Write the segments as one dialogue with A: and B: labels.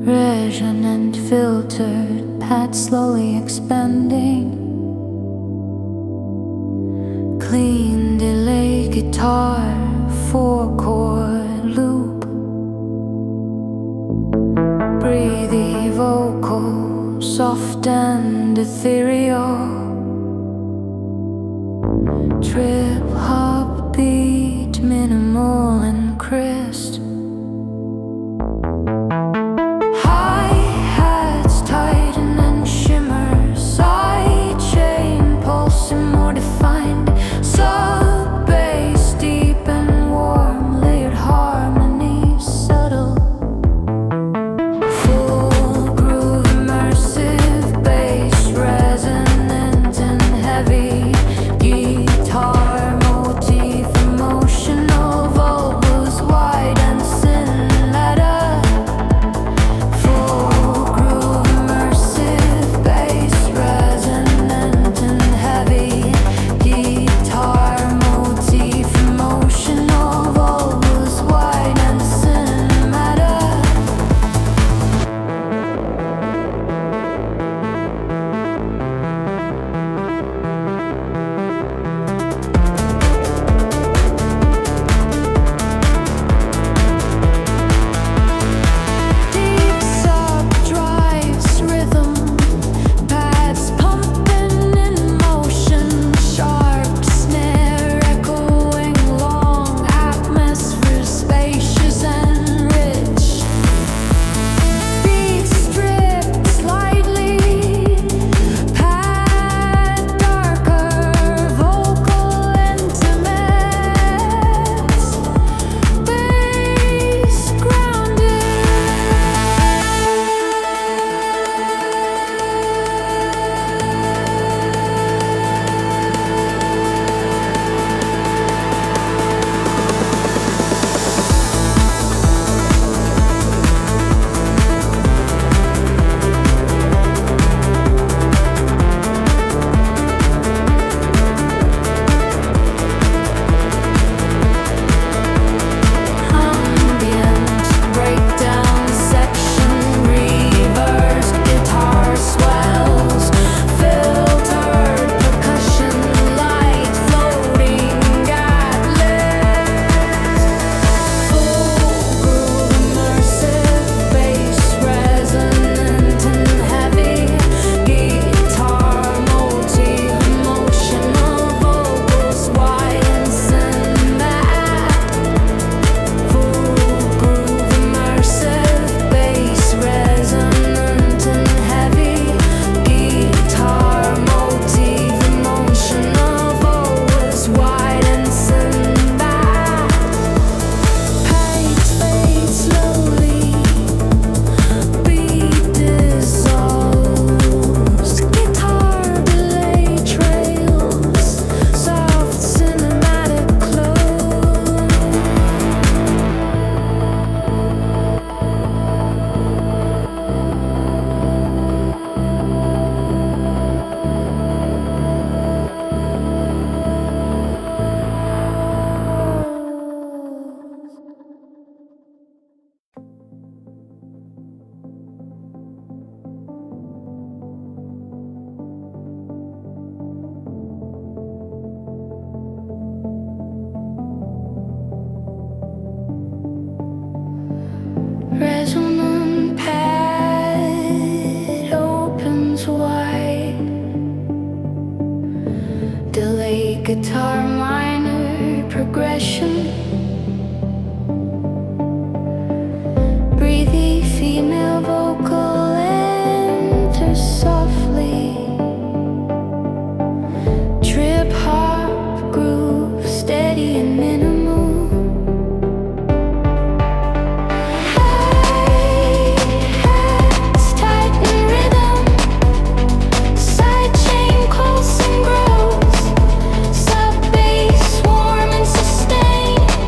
A: resonant, filtered, pad slowly expanding. Clean delay guitar, 4-chord loop. Breathy vocal, soft and ethereal. Trip hop beat, minimal and crisp. Hi-hats tighten and shimmer, side chain pulsing more defined. Sub bass deep and warm, layered harmonies subtle. Full groove immersive, bass resonant and heavy. Guitar motif emotional, vocals wide and cinematic. Full groove immersive, bass resonant and heavy. Guitar motif emotional, vocals wide and cinematic. Deep sub drives rhythm, pads pumping in motion. Sharp snare echoing long, atmosphere spacious and rich. Beat stripped slightly, pad darker, vocal intimate. Bass grounded. Ambient breakdown section, reverse guitar swells, filtered percussion, light floating at lips. Full groove immersive, bass resonant and heavy. Guitar motif emotional, vocals wide and cinematic. Full groove immersive, bass resonant and heavy. Guitar motif emotional, vocals wide and cinematic. Paint fades slowly, beat dissolves. Guitar delay trails, soft cinematic close. Resonant pad opens wide. Delay guitar minor progression. Breathy female vocal enters softly. Trip hop groove steady and minimal. Hi-hats tighten rhythm, side chain pulse and grows. Sub bass warm and sustained.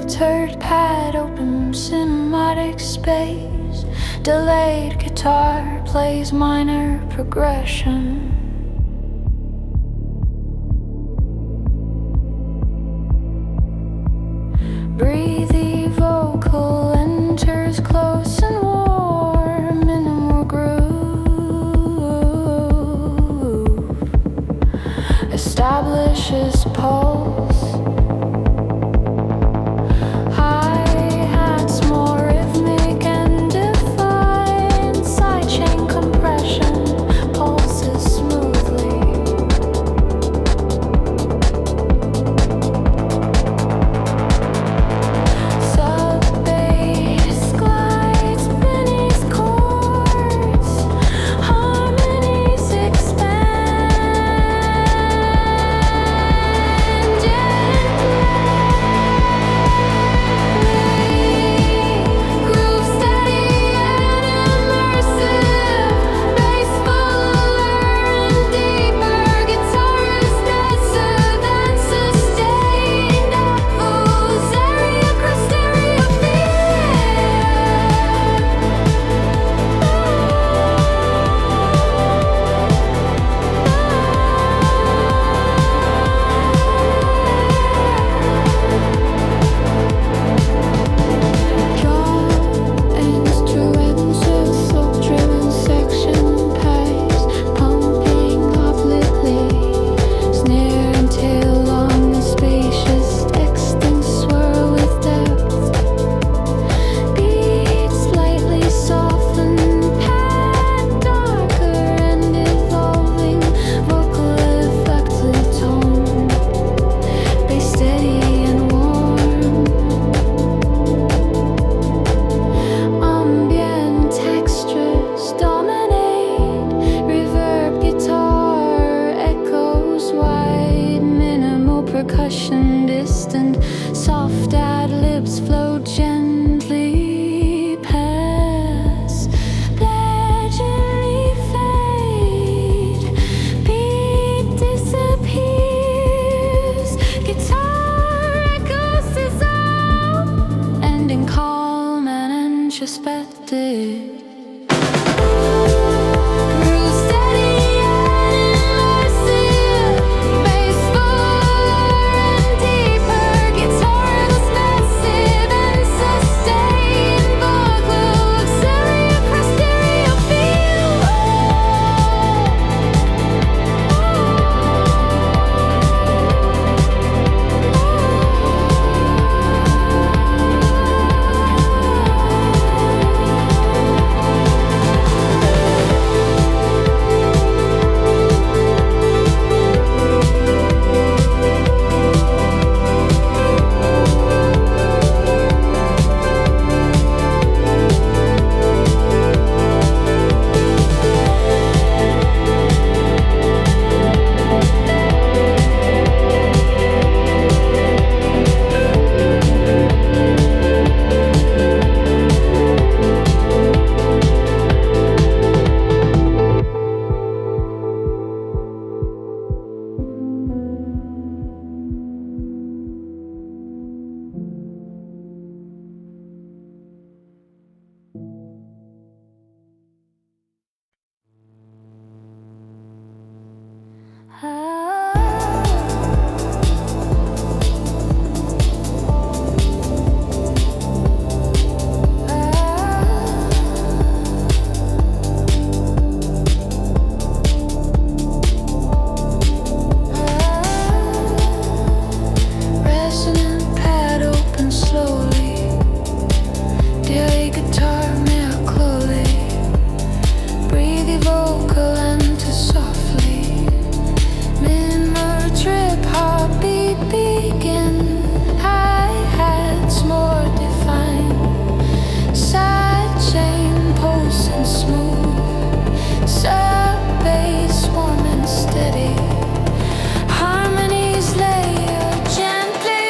A: filtered pad, open cinematic space. Delayed guitar plays minor progression. Breathy vocal enters close and warm, minimal groove establishes pulse. Hi-hats more rhythmic and defined, sidechain compression pulses smoothly. Sub-bass glides beneath chords, harmonies expand gently. Groove steady and immersive, bass fuller and deeper, guitar is denser than sustained echoes, area across stereo Draw instruments with slope-driven section pace, pumping obliquely, snare and tail long and spacious, extends swirl with depth. Beats slightly softened, pad darker and evolving, vocal effective tone, bass steady and warm. Ambient textures dominate, reverb guitar echoes wide, minimal percussion distant, soft ad-libs flow gently past, gradually fade, beat disappears, guitar echoes dissolve, ending calm and introspective. Groove steady and immersive, bass fuller and deeper, guitar is massive and sustained, vocal auxiliary across stereo resonant pad open slowly, daily guitar mere closely, breathy vocal enter softly, minimal trip heartbeat begin, hi-hats more defined, sidechain pulse and smooth, sub-bass warm and steady, harmonies layer gently,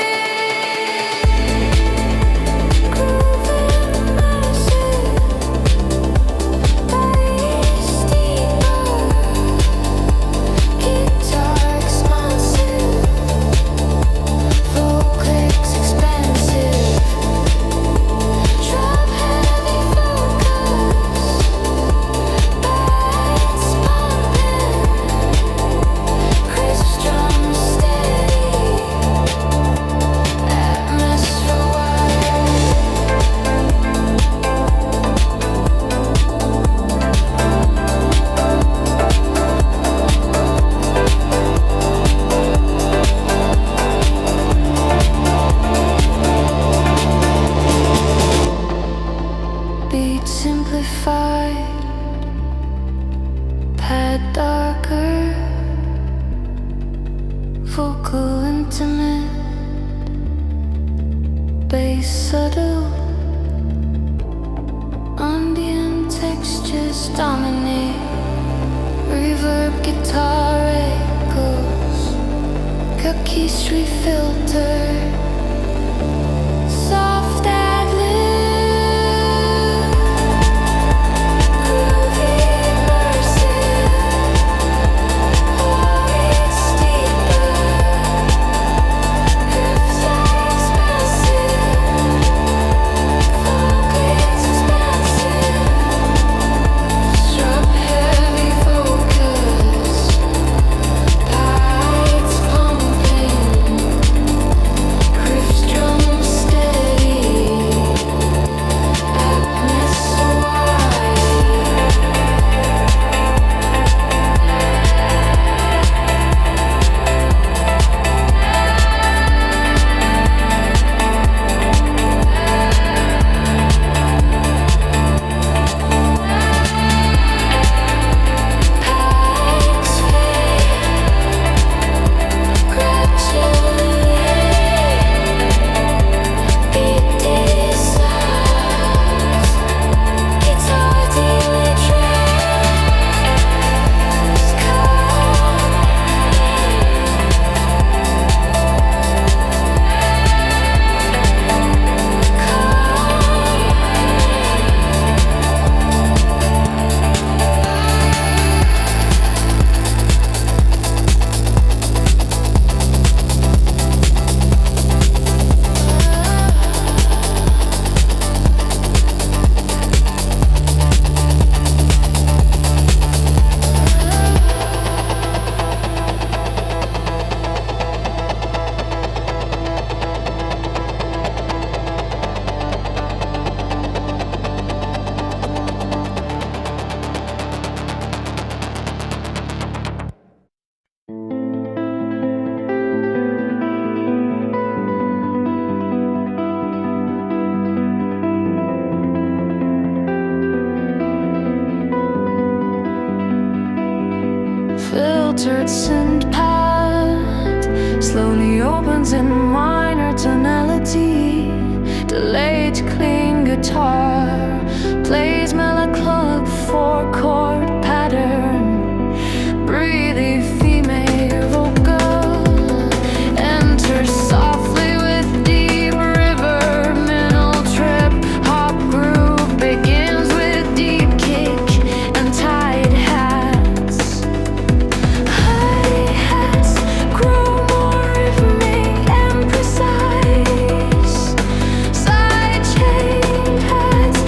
A: groove immersive. subtle. Ambient textures dominate. Reverb guitar echoes. Cookie street filter. Soft ad lib. Groovy immersive. Voice deeper. Riffs expressive. Focus expansive. Strap heavy focus. Lights pumping. Riffs drum steady. Darkness wide. Packs fade gradually. Beat decides. Guitar dealer tracks. Filtered synth pad slowly opens in minor tonality. Delayed clean guitar plays melodic 4-chord pattern. Breathy female vocal enters softly with deep river. Middle trip hop groove begins with deep kick and tight hats. Hi-hats grow more rhythmic and precise. Side chain pads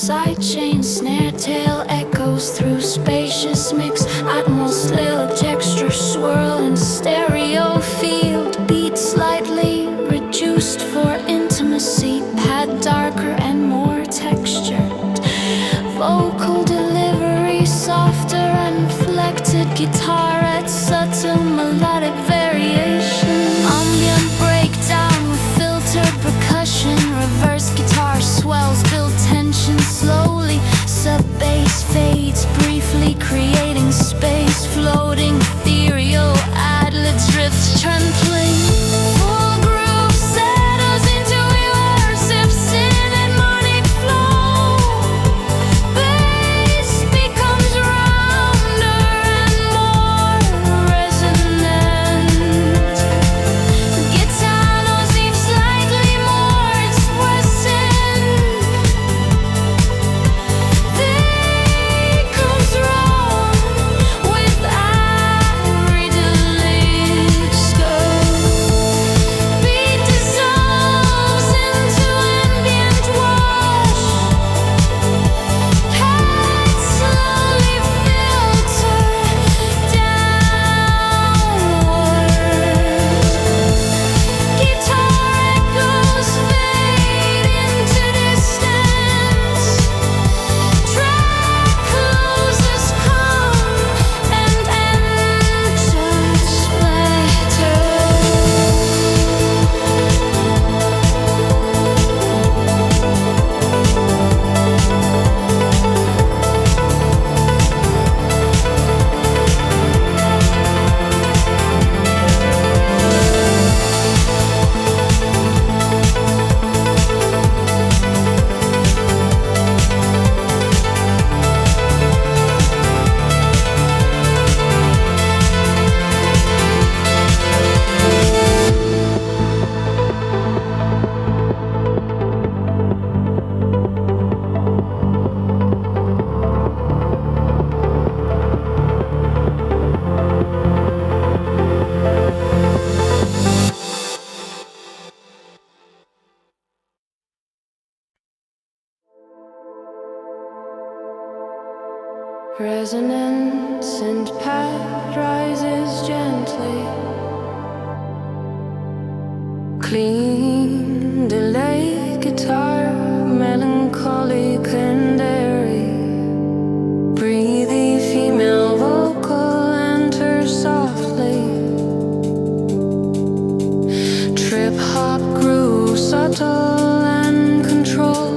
A: sidechain, snare tail echoes through spacious mix, atmos, little texture, swirl and stereo field, beat slightly reduced for intimacy, pad darker and more textured, vocal delivery softer and reflected, guitar at subtle melodic variation, ambient breakdown with filtered percussion, reverse guitar swells, build tension slowly, sub-bass fades briefly, creating space, floating ethereal, ad-libs drift trembling. Full groove settles into immersive cinematic flow. Bass becomes rounder and more resonant. Guitar notes seem slightly more expressive. They resonance and pad rises gently. Clean delay guitar, melancholic and airy. Breathy female vocal enters softly. Trip hop groove, subtle and controlled.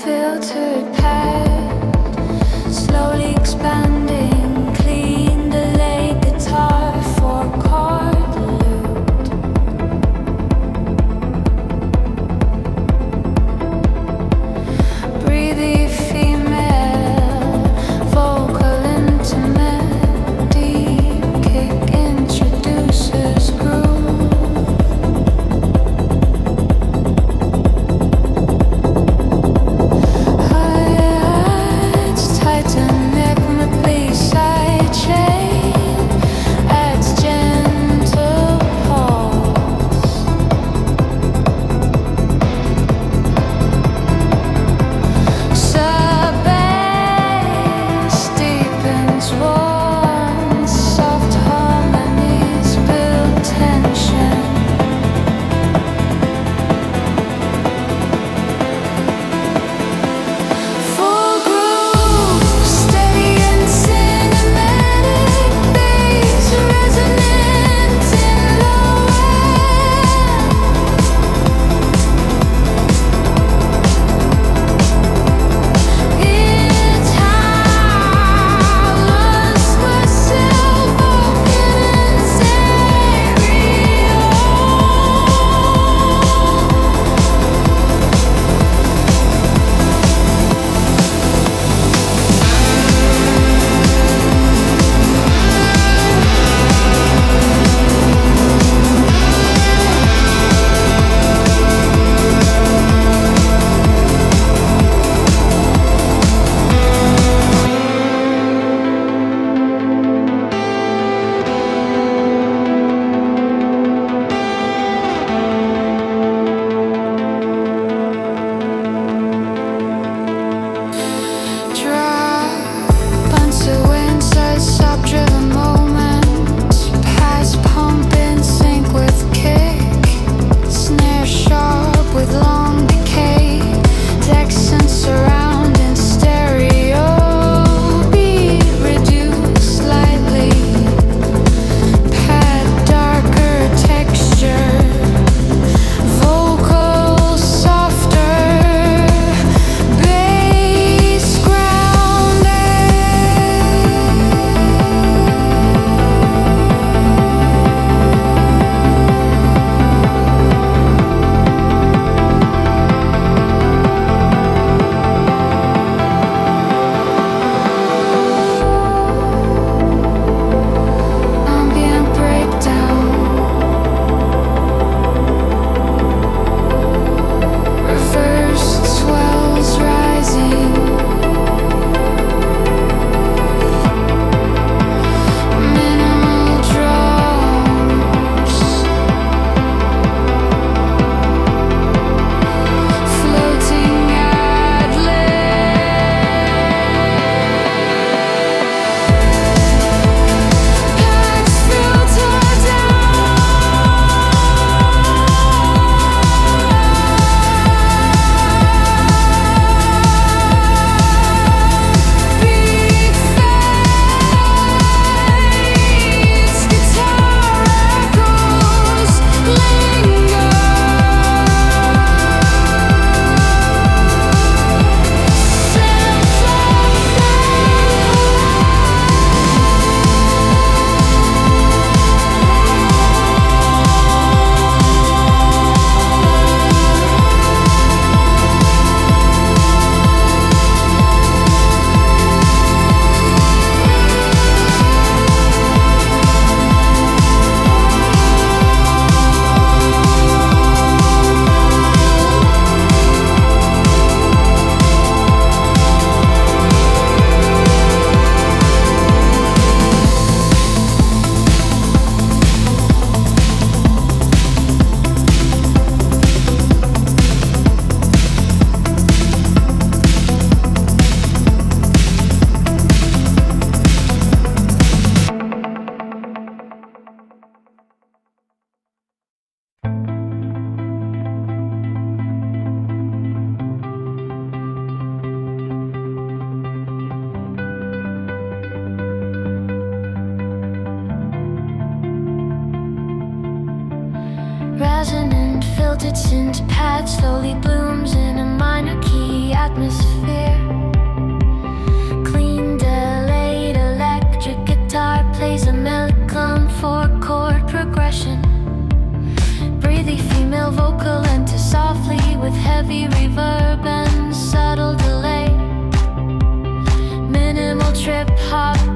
A: Filtered pad, slowly expanding. Clean delay guitar, 4-chord lute. Breathy female vocal intimate. Deep kick introduces groove. Tighten neck, my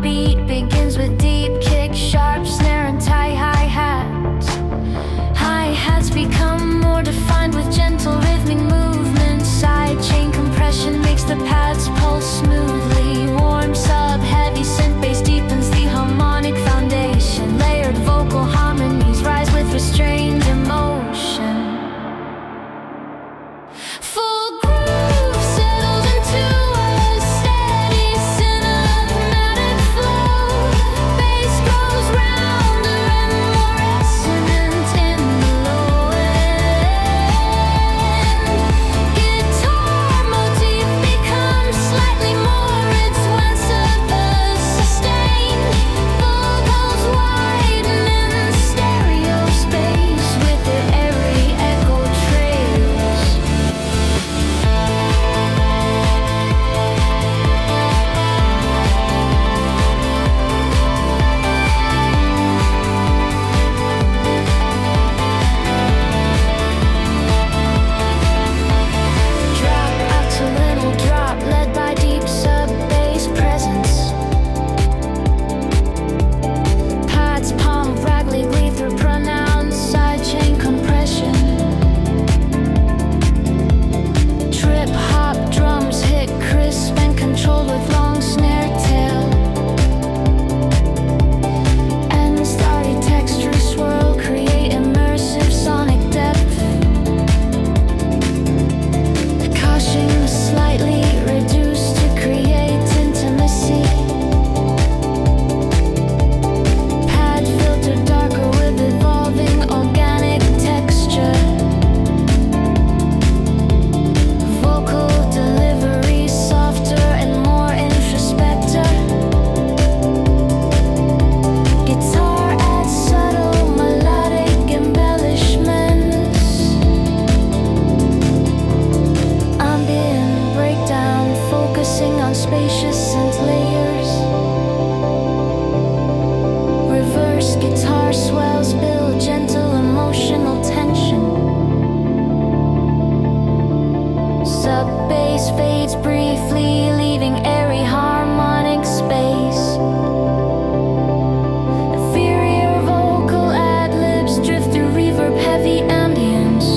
A: beat begins with deep kick, sharp snare and tight hi-hats. Hi-hats become more defined with gentle rhythmic movements. Side chain compression makes the pads pulse smoothly. Warm sub, heavy synth bass deepens the harmonic foundation. Layered vocal harmonies rise with restrained emotion. Full groove settles into a steady cinematic flow. Bass grows rounder and more resonant in the low end. Guitar motif becomes slightly more advanced the sustained. Vocals widen in stereo space with their airy echo trails. Drop out to little drop, led by deep sub-bass presence. Pads pump raggedly through pronounced sidechain compression. Trip hop drums hit crisp and controlled with long snare tail. And starry texture swirl create immersive sonic depth. Caution slightly reduced to create intimacy. Pad filter darker with evolving organic texture. Vocal delivery softer and more introspective. Guitar adds subtle melodic embellishments. Ambient breakdown focusing on spacious synth layers. Reverse guitar swells build gentle emotional tension. Sub-bass fades briefly, leaving airy harmonic space. Inferior vocal ad-libs drift through reverb-heavy ambience.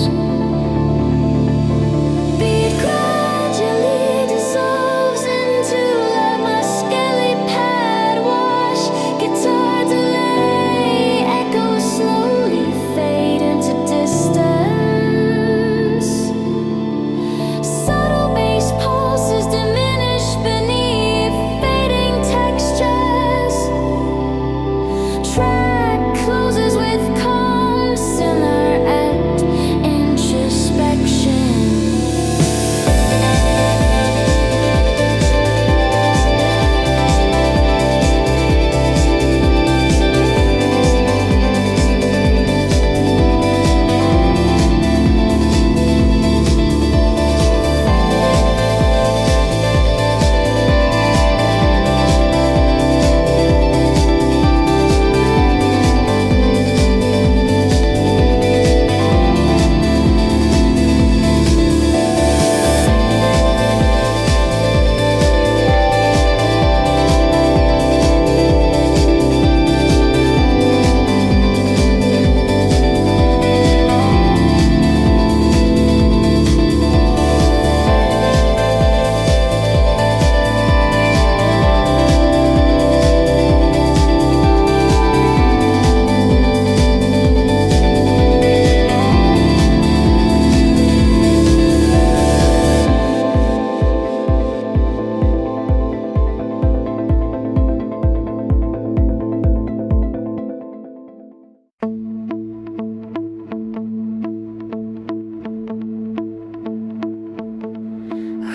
A: Beat gradually dissolves into a muscly pad wash. Guitar delay echoes slowly fade into distance. Subtle bass pulses diminish beneath fading textures. Track closes with calm simmer and introspection.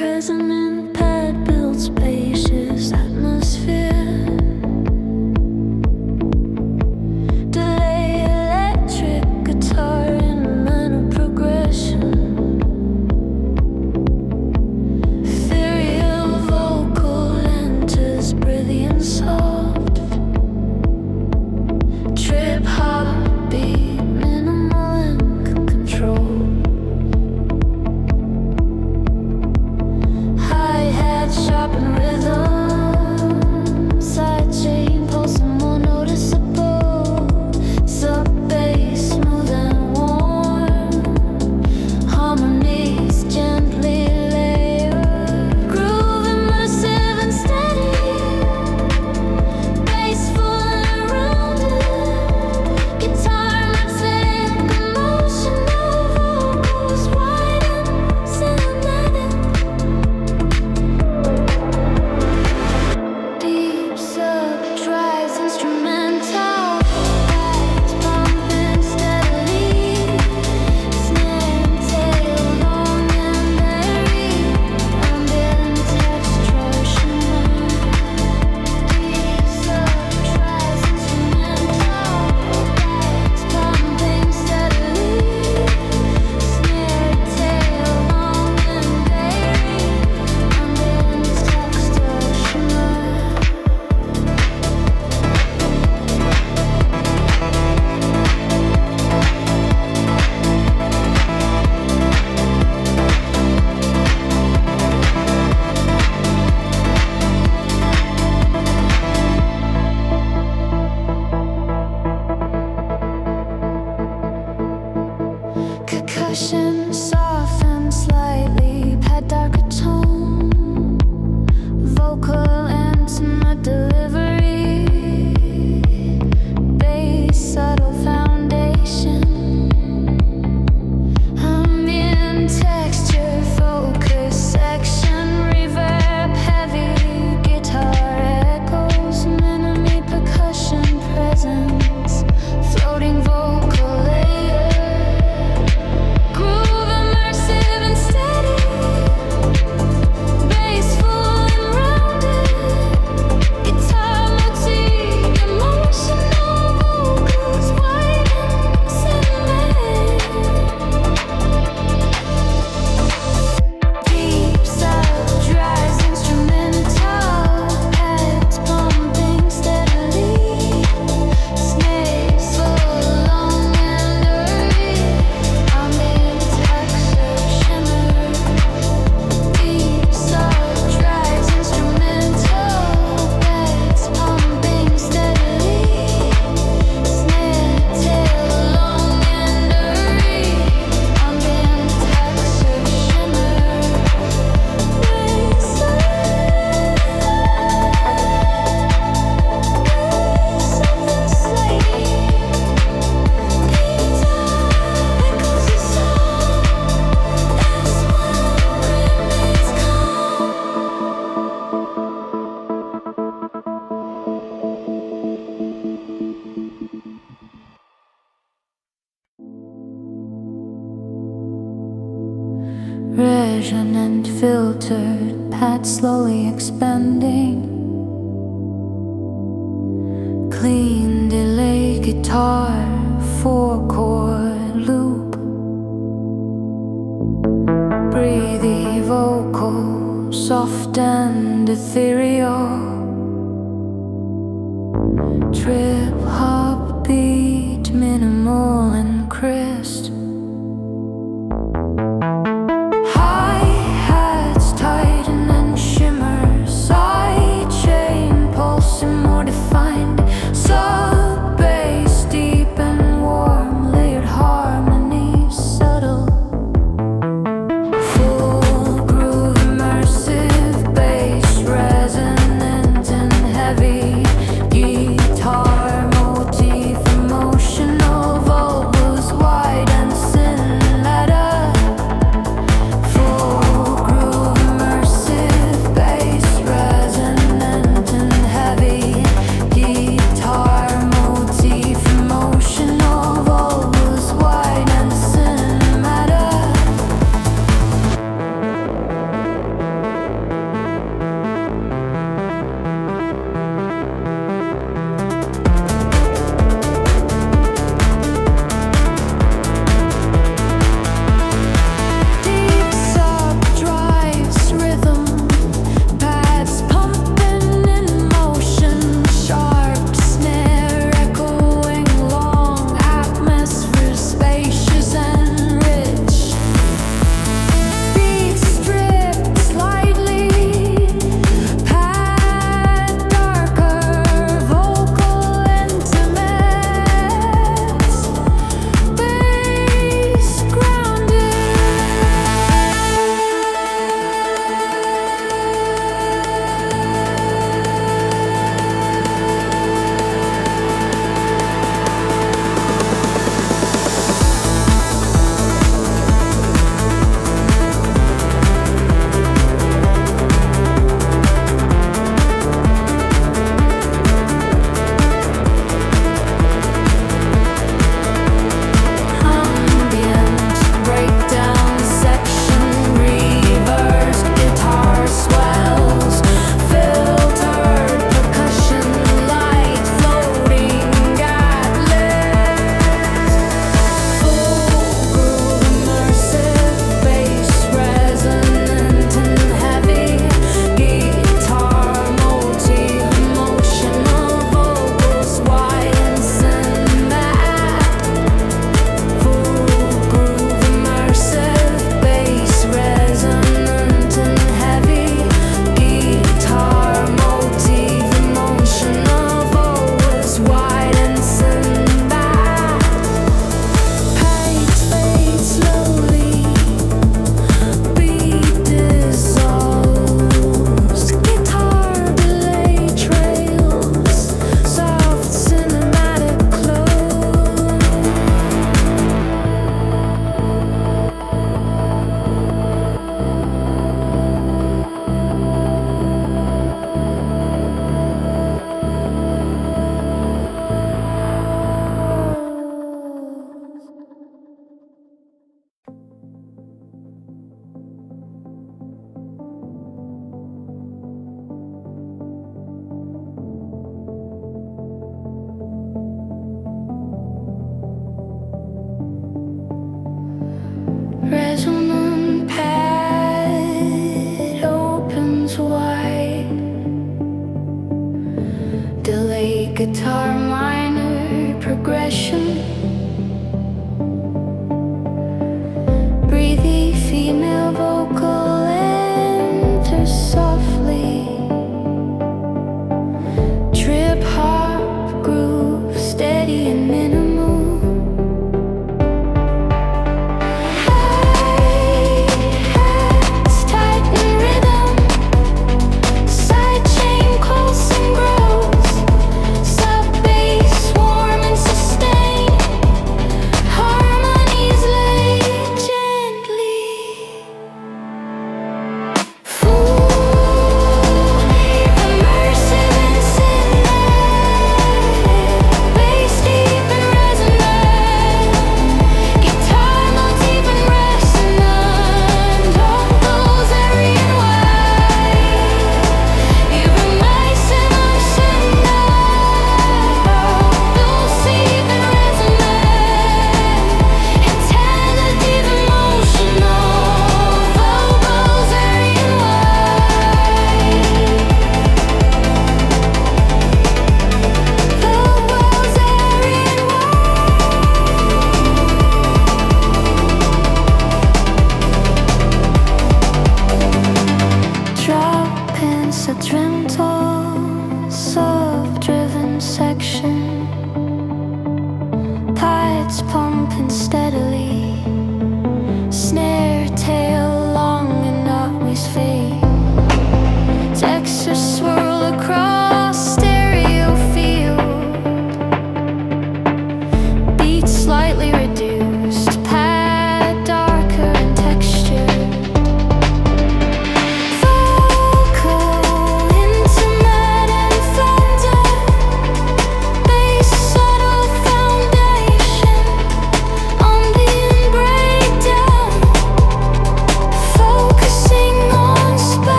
A: Resonant pad builds spacious atmosphere. Delay electric guitar in minor progression. Ethereal vocal enters breathy and soft. Trip hop beat minimal and controlled. Hi-hat sharp and rhythm. resonant, filtered, pad slowly expanding. Clean delay guitar, 4-chord loop. Breathy vocal, soft and ethereal. Trip hop beat, minimal and crisp. Hi-hats tighten and shimmer, side chain pulsing more defined. Sub bass deep and warm, layered harmonies subtle. Full groove immersive, bass resonant and heavy. Guitar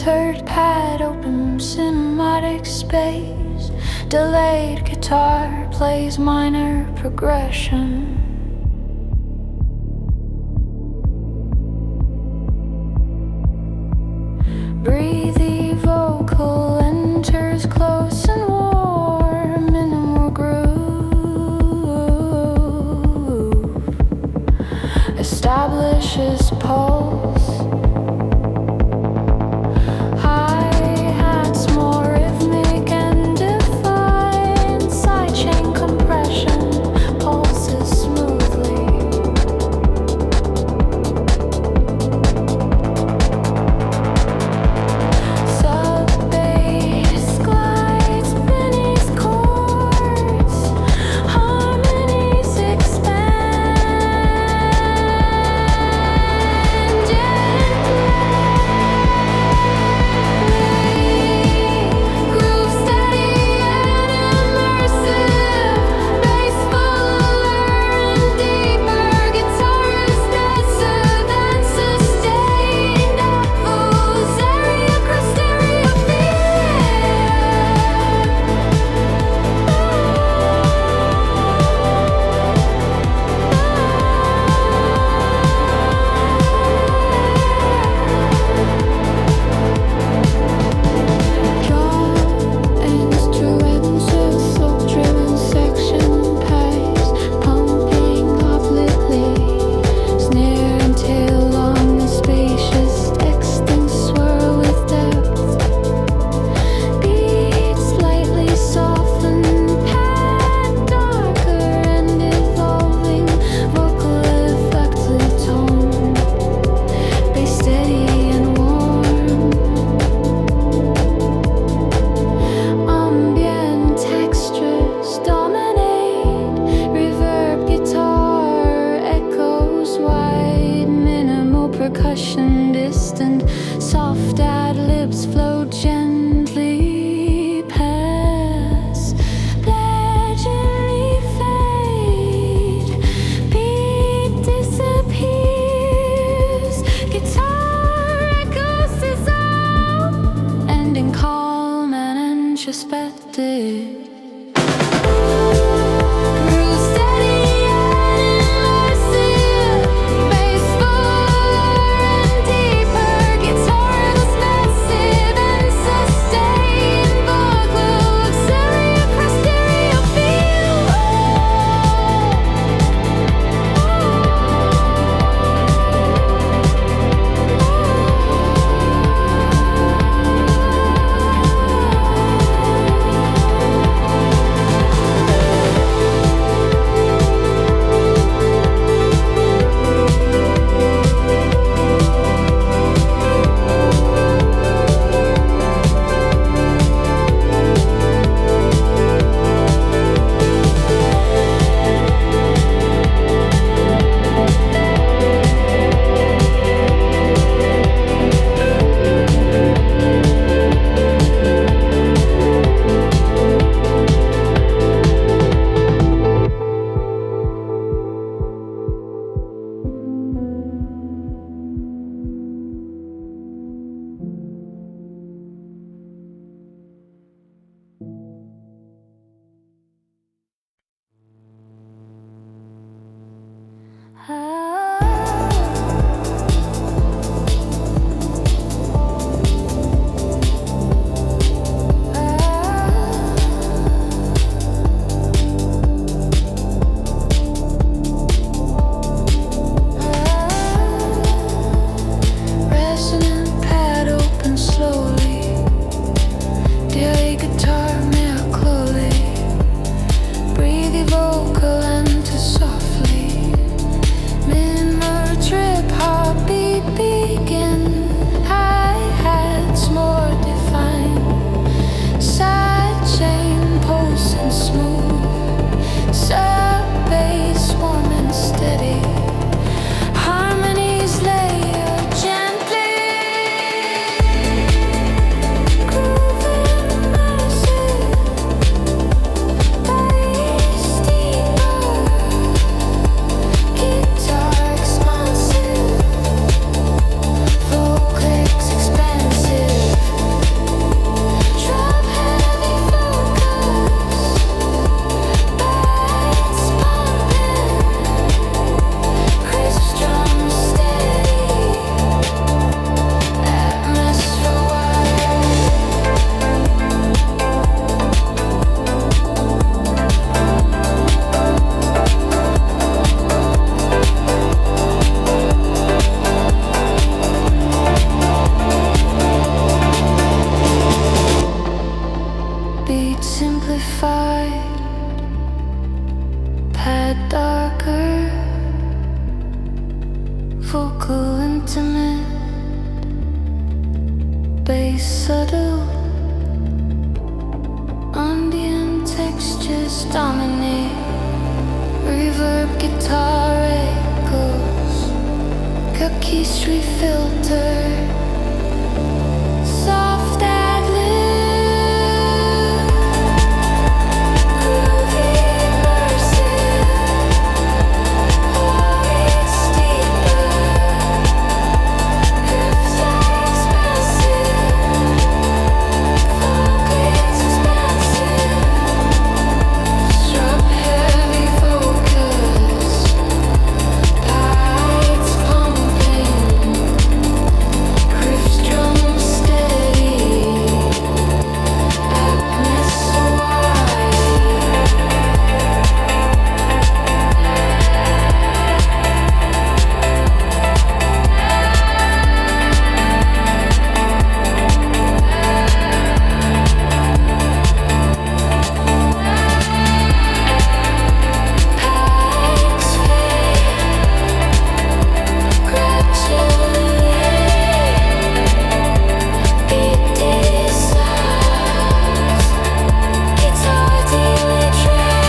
A: Centered pad, open cinematic space. Delayed guitar plays minor progression. Breathy vocal enters close and warm, minimal groove establishes pulse. Hi-hats more rhythmic and defined, sidechain compression pulses smoothly. Sub-bass glides beneath chords, harmonies expand gently. Groove steady and immersive, bass fuller and deeper, guitarist denser than sustained echoes, area across stereo instrumental, folk-driven section pace, pumping completely. Snare and tail long and spacious, extend swirl with depth. Beats slightly softened, pad darker and evolving. Vocal effective tone, bass steady and warm. Ambient textures dominate, reverb guitar echoes wide, minimal percussion distant, soft ad-libs flow gently past, gradually fade, beat disappears, guitar echoes dissolve, ending calm and introspective. Groove steady and immersive, bass fuller and deeper, guitarist massive and sustained, vocals area across stereo field. simplified, pad darker, vocal intimate, bass subtle, ambient textures dominate, reverb guitar echoes, cookie street filter, soft ad-lib, groovy immersive, voice deeper, criticize massive, focus expansive, strap heavy focus, tights pumping, riffs drum steady, happiness wide. Packs fit gradually, beat decides, guitar daily tracks,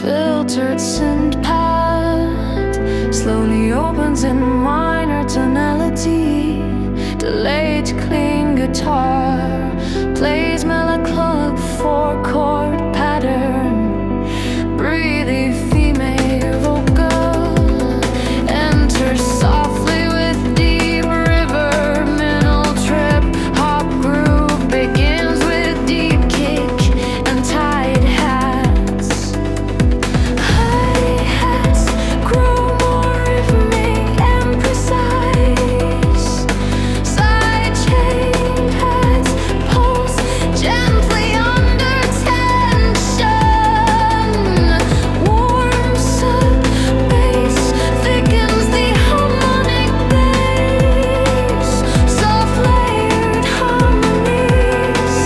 A: filtered synth pad slowly opens in minor tonality, delayed clean guitar plays mellow 4-chord pattern, breathy female vocal enters softly with deep river middle trip, hop groove begins with deep kick and tight hats. Hi-hats grow more rhythmic and precise. Sidechain pads pulse gently under tension. Warms up bass, thickens the harmonic bass. Soft layered harmonies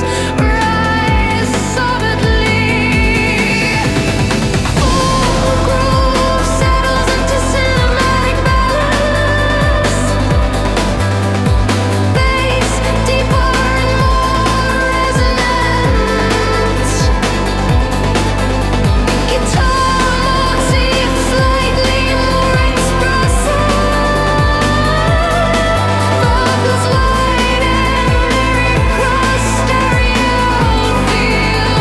A: rise solidly. Full groove settles into cinematic balance. Bass deeper and more resonant. Guitar motif slightly more expressive. Vocals wide and lyric cross stereo feel.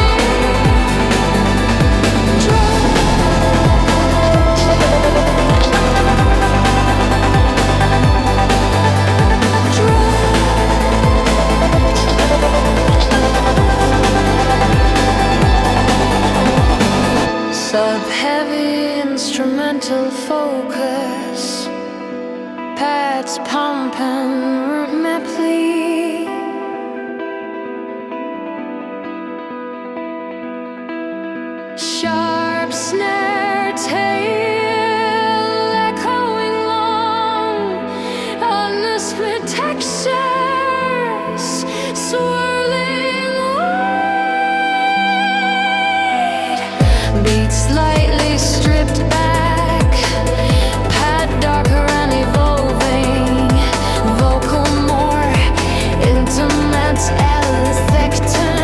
A: Sub-heavy instrumental focus, pads pumping rhythmically, sharp snare tail echoing long on the split textures, swirling wide. Beat slightly stripped back, pad darker and evolving, vocal more intimate, effective.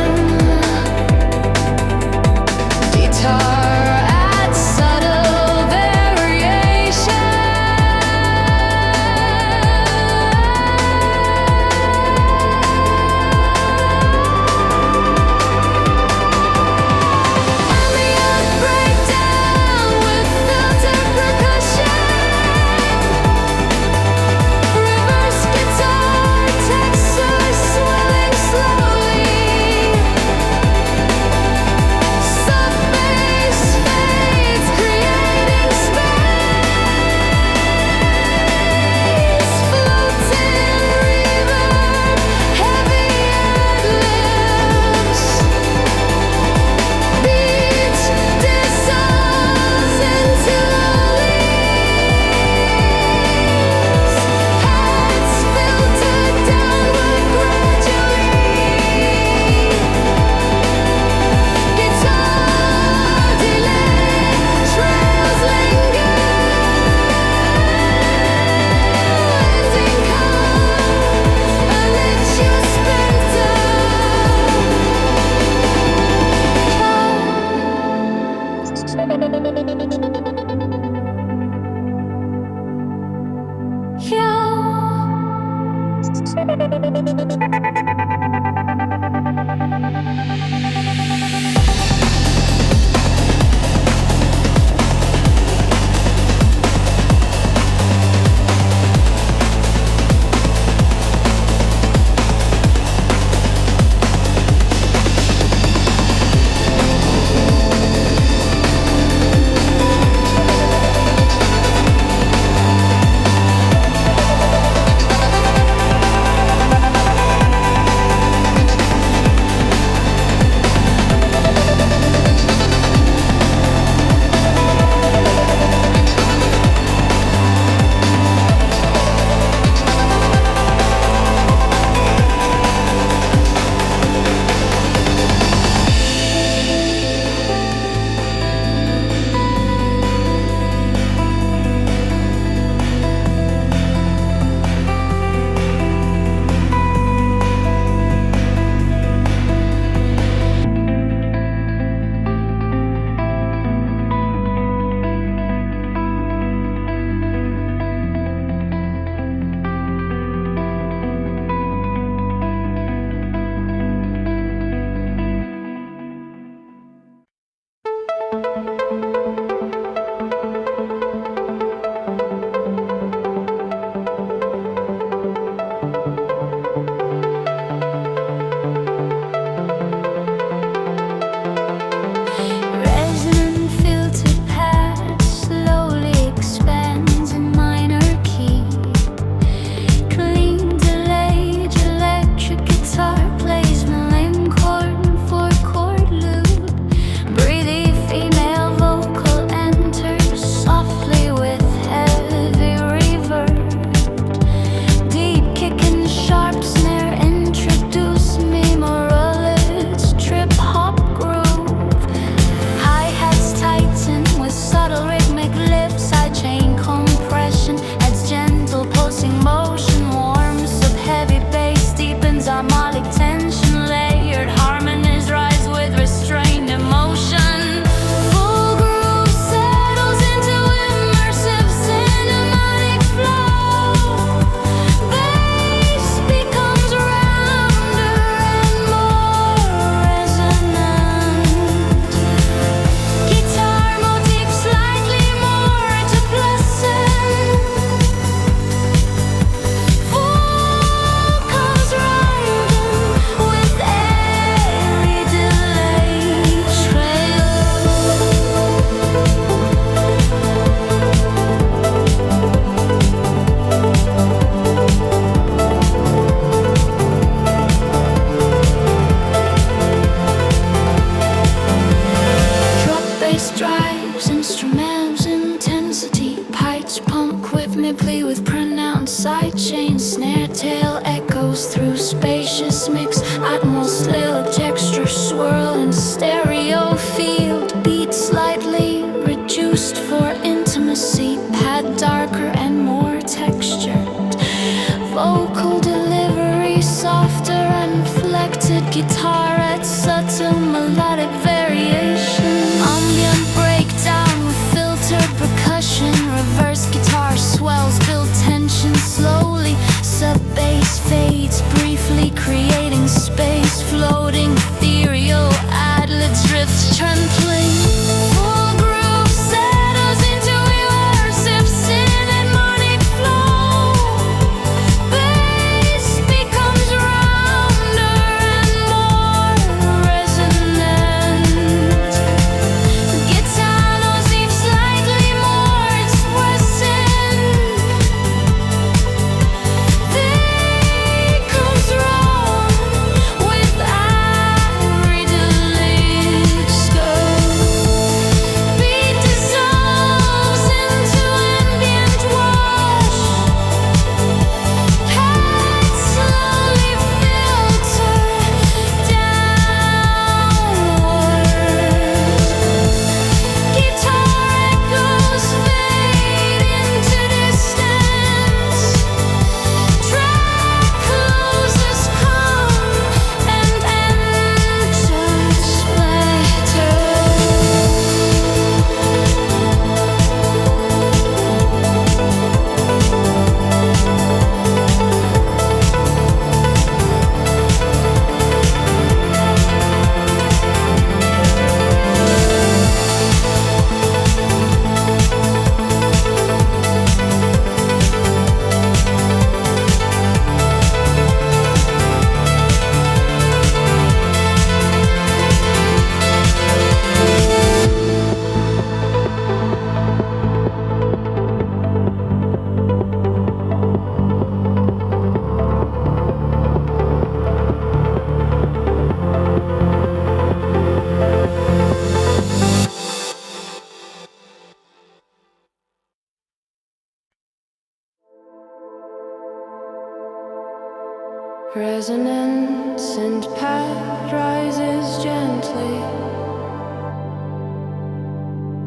A: resonance and pad rises gently.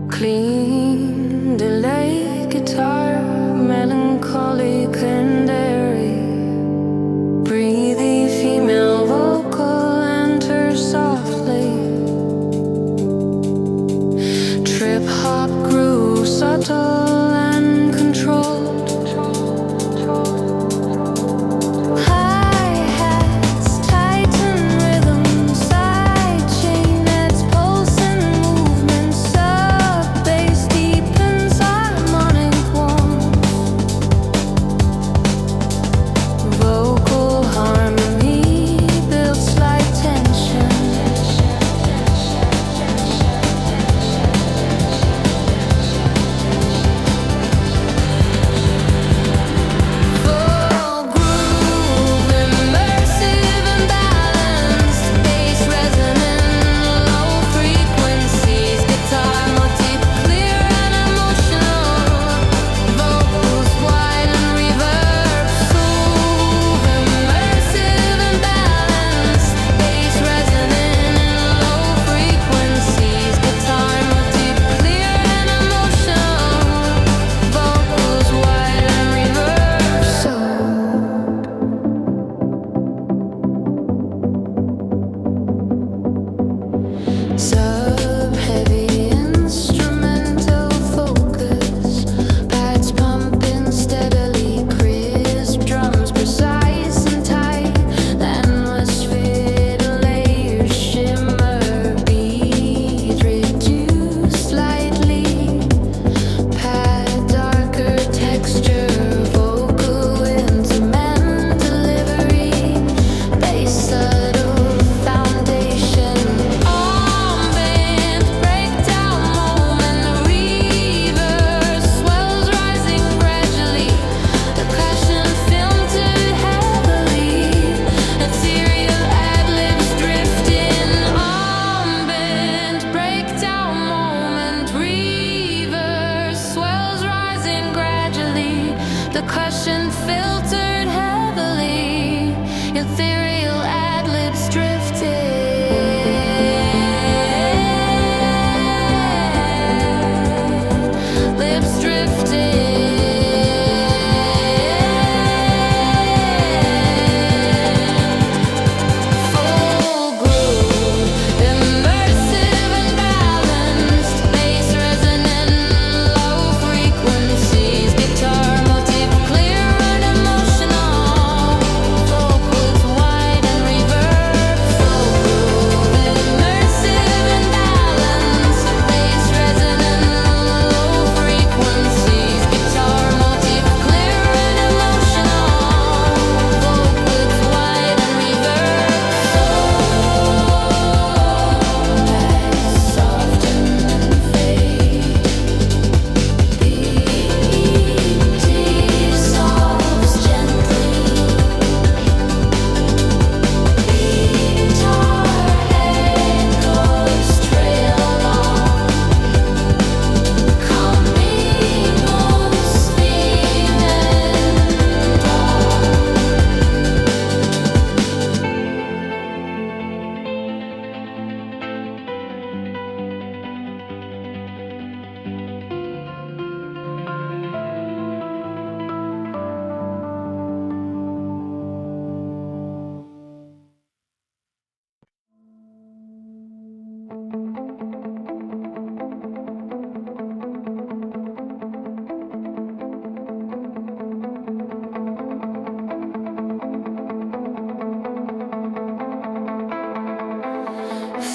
A: Clean delay guitar, melancholic and airy. Breathy female vocal enters softly. Trip hop groove, subtle and controlled.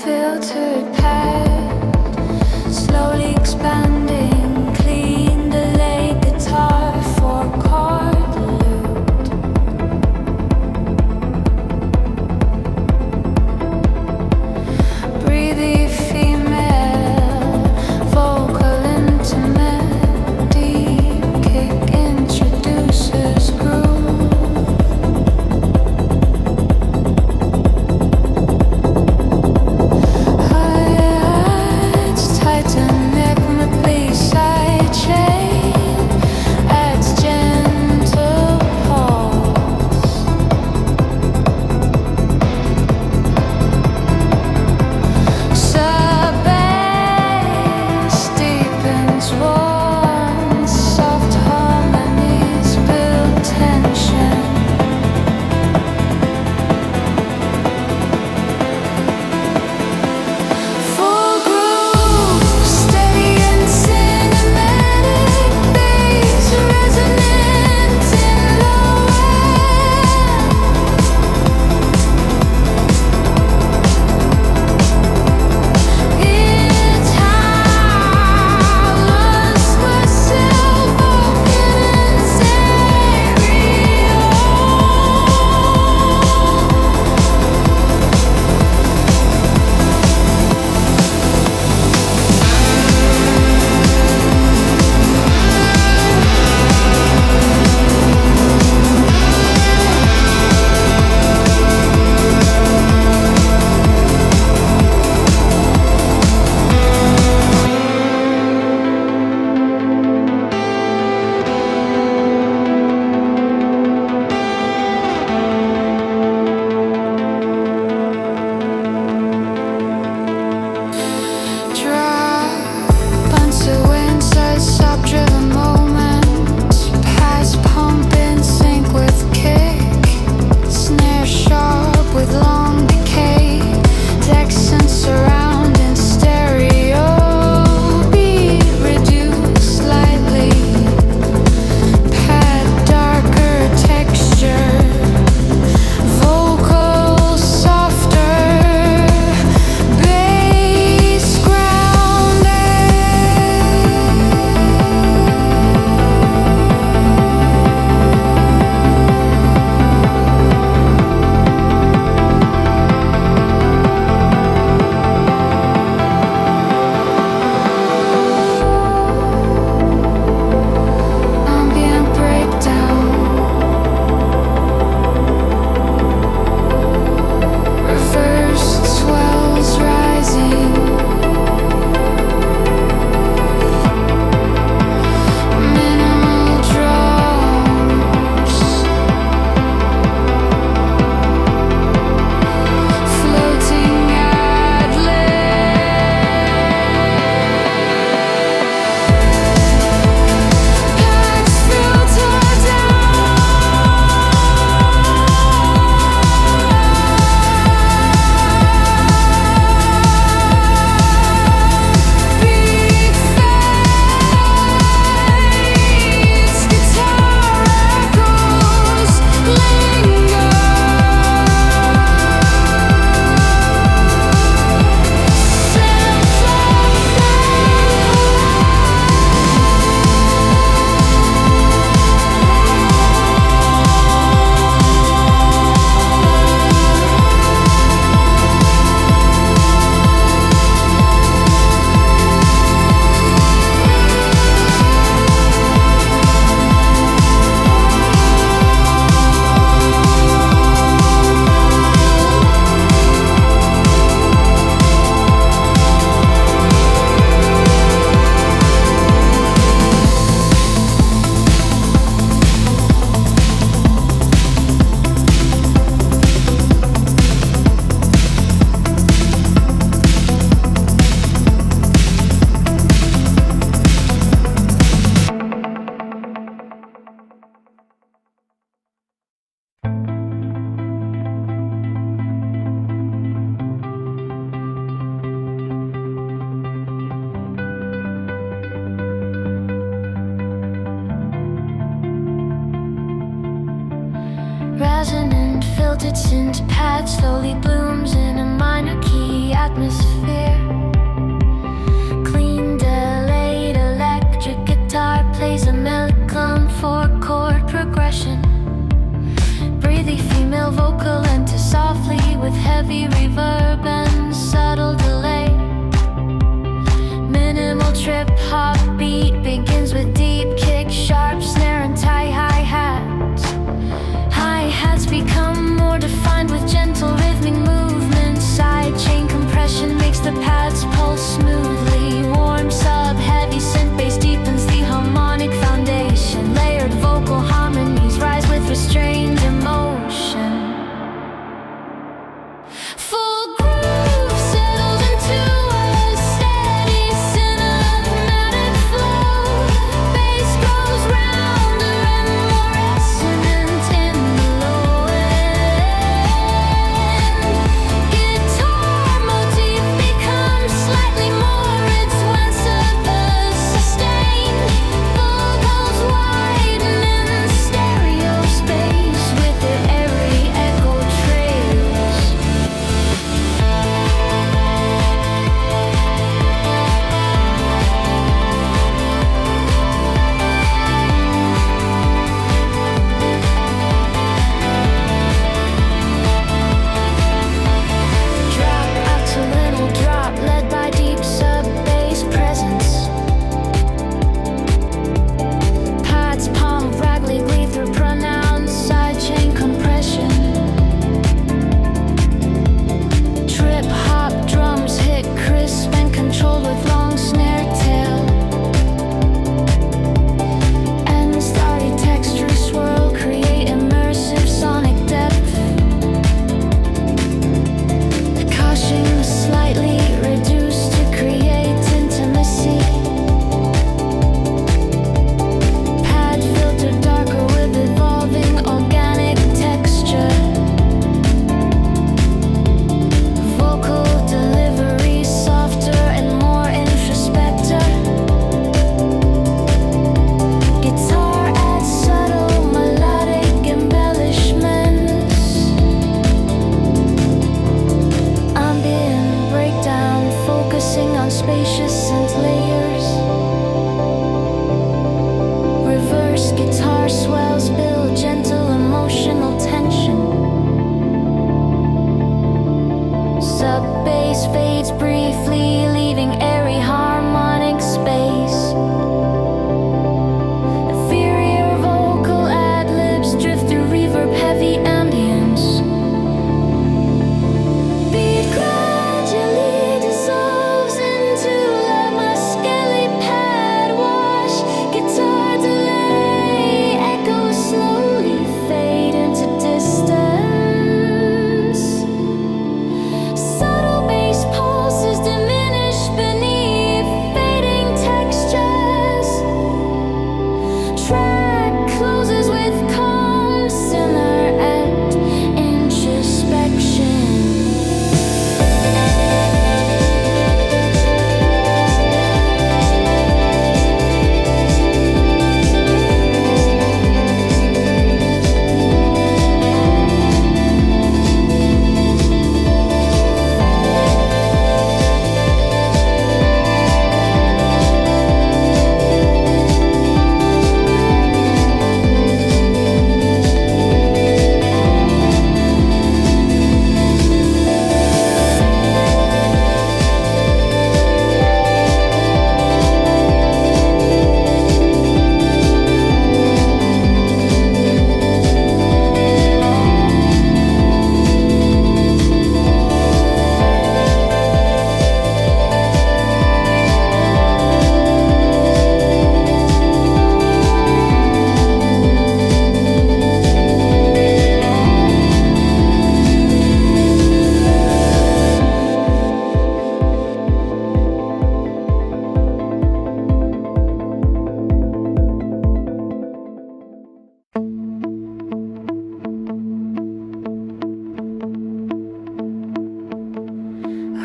A: Filtered pad, slowly expanding. Clean delay guitar, four-chord lute. Breathy female vocal intimate. Deep kick introduces groove. Titan neck, my pad slowly blooms in a minor key atmosphere. Clean, delayed electric guitar plays a mellow 4-chord progression. Breathy female vocal enters softly with heavy reverb and subtle delay. Minimal trip hop beat begins with deep kick, sharp snare and tight hi-hats. Hi-hats become more defined with gentle rhythmic movements. Side chain compression makes the pads pulse smoothly. Warm sub-heavy synth bass deepens the harmonic foundation. Layered vocal harmonies rise with restrained emotion. Full groove settles into a steady cinematic flow. Bass grows rounder and more resonant in the low end. Guitar motif becomes slightly more advanced, sustained. Vocals widen in stereo space with their airy echo trails. Drop after little drop, led by deep sub-bass presence. Pads pump raggly glee through pronounced sidechain compression. Trip hop drums hit crisp and controlled with long snare tail. And starry texture swirl create immersive sonic depth. Caution slightly reduced to create intimacy. Pad filter darker with evolving organic texture. Vocal delivery softer and more introspective. Guitar adds subtle melodic embellishments. Ambient breakdown focusing on spacious synth layers. Reverse guitar swells build gentle emotional tension. Sub-bass fades briefly, leaving airy harmonic space. Inferior vocal ad-libs drift through reverb-heavy ambience. Beat gradually dissolves into a muscly pad wash. Guitar delay echoes slowly fade into distance. Subtle bass pulses diminish beneath fading textures. Track closes with calm simmer and introspection.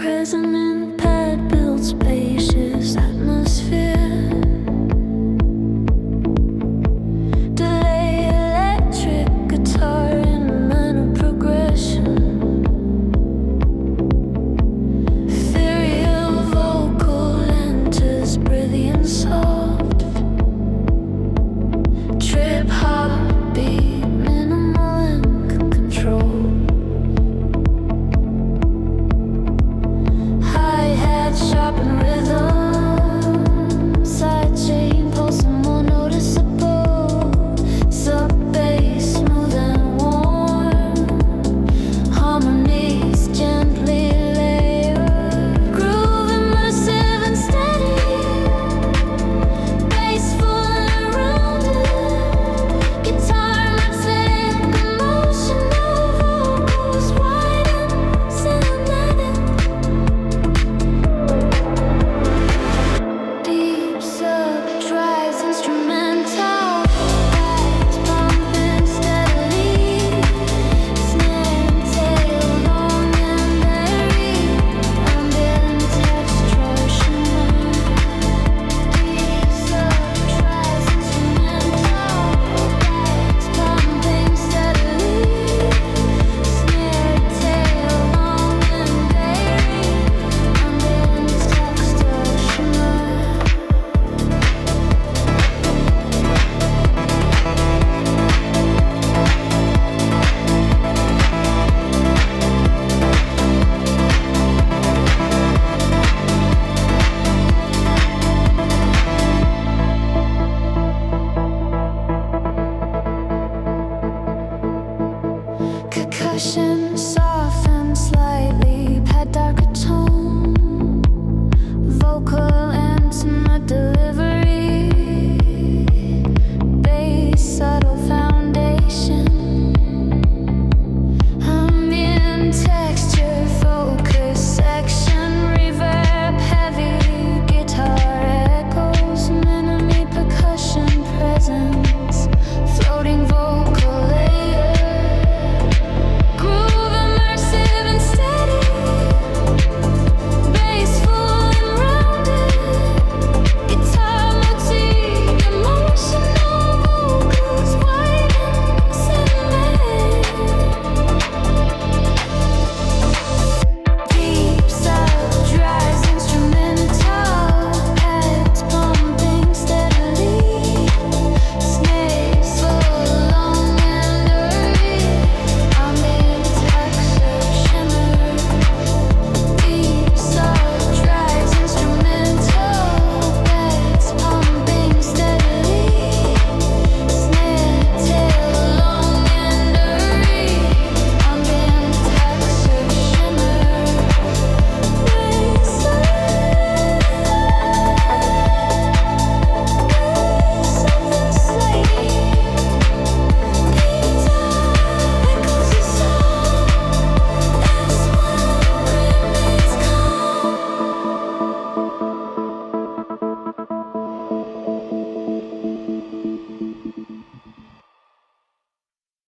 A: Resonant pad builds spacious atmosphere. Delay electric guitar in minor progression. rhythm.